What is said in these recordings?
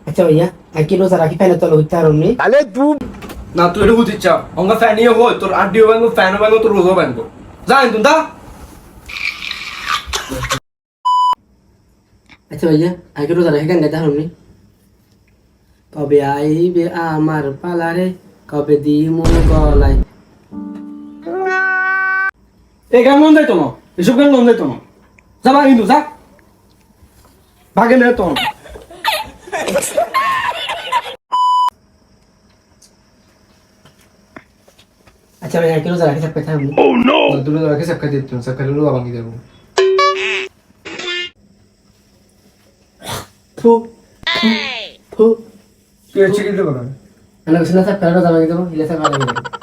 আচ্ছা ভাইয়া আর কি রোজা রাখি ফ্যানের তলে হইতে পারবনি না তুই এটা বুঝিস অঙ্গ ফ্যানিও হয় তোর আড্ডিও ভাঙবো ফ্যানও ভাঙবো তোর রোজও ভাঙবো জান তুমি তা আচ্ছা ভাইয়া আর কি রোজা রাখি গান গাইতে পারবনি কবে আইবে আমার পালারে কবে দিমু গলায় এই গান মন যাইতো না এসব গান মন যাইতো না যা কিন্তু যা ভাগে নে তো আচ্ছা ভাইয়া আর কি রোজা রাখি সব কথা পারবনি তুই রোজা রাখে সব খাই দিত সব খাই রোজা ভাঙি দেবো ফু ফু তুই এসে কি করবে আমি কিছু না স্যার ফ্যানের রোজা রাখি দেবো ইলে স্যার ভালো লাগবে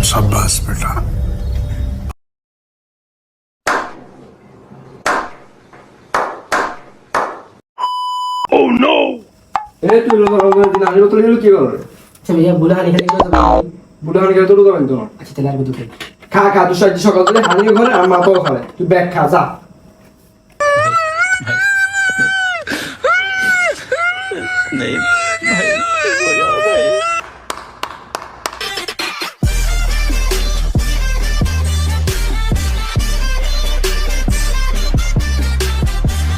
शाबाश बेटा এই তুই রোজা ভাঙবো দিন আমি তো হলো কি করবে আচ্ছা ভাইয়া বুড়া হানি খালি রোজা ভাঙবো বুড়া হানি খেলে তো রোজা ভাঙতো না আচ্ছা তাহলে আর দুটো খা খা তুই সাইড সকাল থেকে হানিও ঘরে আর মাথাও খাবে তুই ব্যাগ খা যা नहीं भाई